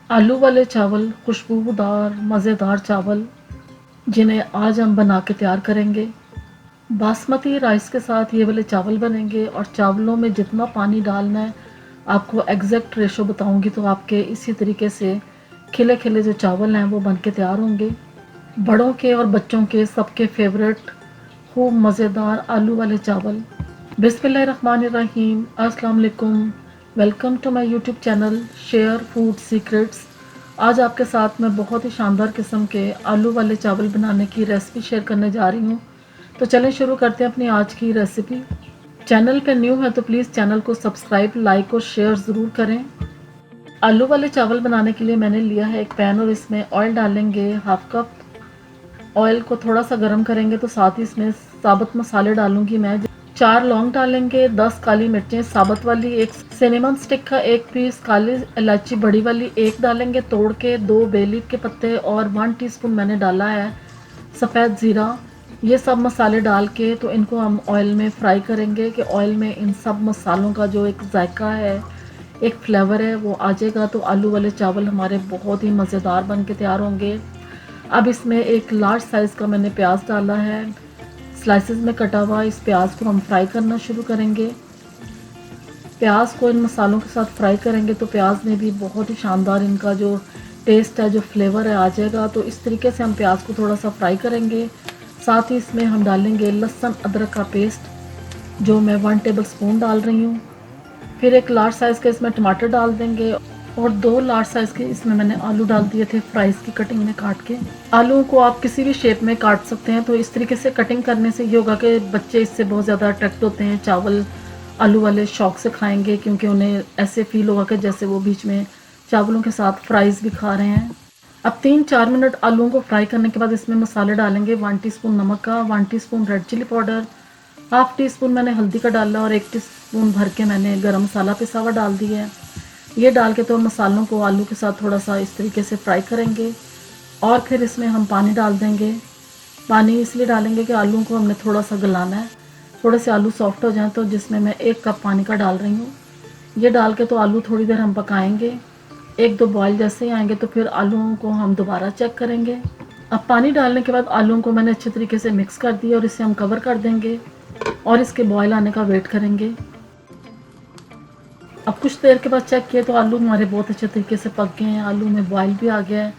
आलू वाले चावल, खुशबूदार मज़ेदार चावल, जिन्हें आज हम बना के तैयार करेंगे। बासमती राइस के साथ ये वाले चावल बनेंगे और चावलों में जितना पानी डालना है आपको एग्जैक्ट रेशो बताऊंगी, तो आपके इसी तरीके से खिले खिले जो चावल हैं वो बन के तैयार होंगे। बड़ों के और बच्चों के सबके फेवरेट खूब मज़ेदार आलू वाले चावल। बिस्मिल्लाहिर्रहमानिर्रहीम, अस्सलाम वालेकुम। Welcome to my YouTube channel share food secrets. आज आपके साथ मैं बहुत ही शानदार किस्म के आलू वाले चावल बनाने की रेसिपी शेयर करने जा रही हूँ। तो चलें शुरू करते हैं अपनी आज की रेसिपी। चैनल पे न्यू है तो प्लीज़ चैनल को सब्सक्राइब, लाइक और शेयर ज़रूर करें। आलू वाले चावल बनाने के लिए मैंने लिया है एक पैन और इसमें ऑयल डालेंगे हाफ कप। ऑयल को थोड़ा सा गर्म करेंगे तो साथ ही इसमें साबुत मसाले डालूंगी मैं। 4 लौंग डालेंगे, 10 काली मिर्चें साबुत वाली, एक सिनेमन स्टिक का एक पीस, काली इलायची बड़ी वाली एक डालेंगे तोड़ के, 2 बे लीफ के पत्ते और 1 टीस्पून मैंने डाला है सफ़ेद ज़ीरा। ये सब मसाले डाल के तो इनको हम ऑयल में फ्राई करेंगे कि ऑयल में इन सब मसालों का जो एक जायका है, एक फ्लेवर है वो आ जाएगा, तो आलू वाले चावल हमारे बहुत ही मज़ेदार बन के तैयार होंगे। अब इसमें एक लार्ज साइज़ का मैंने प्याज डाला है, स्लाइसेस में कटा हुआ। इस प्याज को हम फ्राई करना शुरू करेंगे। प्याज को इन मसालों के साथ फ्राई करेंगे तो प्याज में भी बहुत ही शानदार इनका जो टेस्ट है, जो फ्लेवर है आ जाएगा। तो इस तरीके से हम प्याज को थोड़ा सा फ्राई करेंगे। साथ ही इसमें हम डालेंगे लहसुन अदरक का पेस्ट, जो मैं 1 टेबल स्पून डाल रही हूँ। फिर एक लार्ज साइज़ का इसमें टमाटर डाल देंगे और 2 लार्ज साइज़ के इसमें मैंने आलू डाल दिए थे फ्राइज़ की कटिंग में काट के। आलूओं को आप किसी भी शेप में काट सकते हैं। तो इस तरीके से कटिंग करने से ये होगा कि बच्चे इससे बहुत ज़्यादा अट्रैक्ट होते हैं, चावल आलू वाले शौक से खाएंगे, क्योंकि उन्हें ऐसे फील होगा कि जैसे वो बीच में चावलों के साथ फ्राइज़ भी खा रहे हैं। अब 3-4 मिनट आलूओं को फ्राई करने के बाद इसमें मसाले डालेंगे। 1 टीस्पून नमक का, 1 teaspoon red chilli powder, half teaspoon मैंने हल्दी का डाला और 1 टीस्पून भर के मैंने गरम मसाला पिसा हुआ डाल दिया है। ये डाल के तो मसालों को आलू के साथ थोड़ा सा इस तरीके से फ्राई करेंगे और फिर इसमें हम पानी डाल देंगे। पानी इसलिए डालेंगे कि आलूओं को हमने थोड़ा सा गलाना है, थोड़े से आलू सॉफ्ट हो जाएं, तो जिसमें मैं 1 कप पानी का डाल रही हूँ। ये डाल के तो आलू थोड़ी देर हम पकाएंगे। 1-2 बॉयल जैसे ही आएंगे तो फिर आलूओं को हम दोबारा चेक करेंगे। अब पानी डालने के बाद आलूओं को मैंने अच्छे तरीके से मिक्स कर दिया और इसे हम कवर कर देंगे और इसके बॉयल आने का वेट करेंगे। अब कुछ देर के बाद चेक किए तो आलू हमारे बहुत अच्छे तरीके से पक गए हैं, आलू में बॉयल भी आ गया है।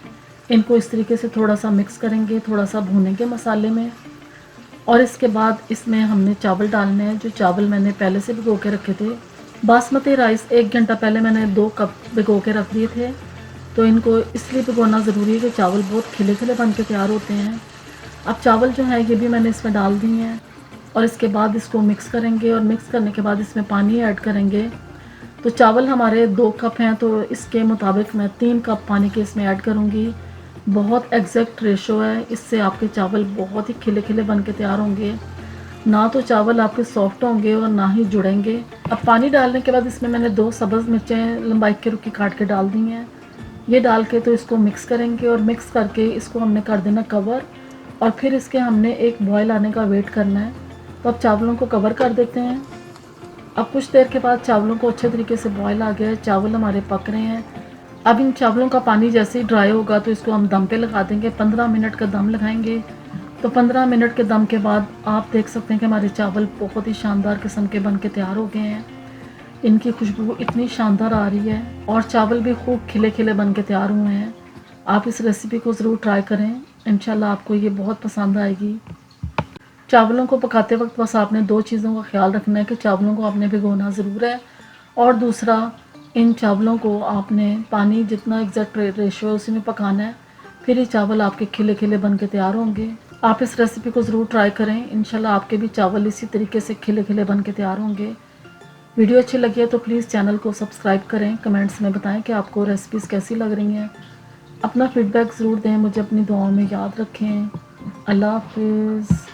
इनको इस तरीके से थोड़ा सा मिक्स करेंगे, थोड़ा सा भूनेंगे मसाले में और इसके बाद इसमें हमने चावल डालने हैं, जो चावल मैंने पहले से भिगो के रखे थे। बासमती राइस 1 घंटा पहले मैंने 2 कप भिगो के रख दिए थे। तो इनको इसलिए भिगोना ज़रूरी है कि चावल बहुत खिले खिले बन के तैयार होते हैं। अब चावल जो है ये भी मैंने इसमें डाल दिए हैं और इसके बाद इसको मिक्स करेंगे और मिक्स करने के बाद इसमें पानी ऐड करेंगे। तो चावल हमारे 2 कप हैं तो इसके मुताबिक मैं 3 कप पानी के इसमें ऐड करूँगी। बहुत एग्जैक्ट रेशो है, इससे आपके चावल बहुत ही खिले खिले बन के तैयार होंगे। ना तो चावल आपके सॉफ्ट होंगे और ना ही जुड़ेंगे। अब पानी डालने के बाद इसमें मैंने 2 सब्ज़ मिर्चें लंबाई के रुखी काट के डाल दी हैं। ये डाल के तो इसको मिक्स करेंगे और मिक्स करके इसको हमने कर देना कवर और फिर इसके हमने एक बॉयल आने का वेट करना है। तो अब चावलों को कवर कर देते हैं। अब कुछ देर के बाद चावलों को अच्छे तरीके से बॉयल आ गया है, चावल हमारे पक रहे हैं। अब इन चावलों का पानी जैसे ही ड्राई होगा तो इसको हम दम पे लगा देंगे। 15 मिनट का दम लगाएंगे। तो 15 मिनट के दम के बाद आप देख सकते हैं कि हमारे चावल बहुत ही शानदार किस्म के बन के तैयार हो गए हैं। इनकी खुशबू इतनी शानदार आ रही है और चावल भी खूब खिले खिले बन के तैयार हुए हैं। आप इस रेसिपी को ज़रूर ट्राई करें, इंशाल्लाह आपको ये बहुत पसंद आएगी। चावलों को पकाते वक्त बस आपने 2 चीज़ों का ख्याल रखना है कि चावलों को आपने भिगोना ज़रूर है और दूसरा, इन चावलों को आपने पानी जितना एग्जैक्ट रेशो है उसी में पकाना है, फिर ये चावल आपके खिले खिले बन के तैयार होंगे। आप इस रेसिपी को ज़रूर ट्राई करें, इंशाल्लाह आपके भी चावल इसी तरीके से खिले खिले बन के तैयार होंगे। वीडियो अच्छी लगी है तो प्लीज़ चैनल को सब्सक्राइब करें, कमेंट्स में बताएं कि आपको रेसिपीज़ कैसी लग रही हैं। अपना फीडबैक ज़रूर दें, मुझे अपनी दुआओं में याद रखें। अल्लाह हाफिज़।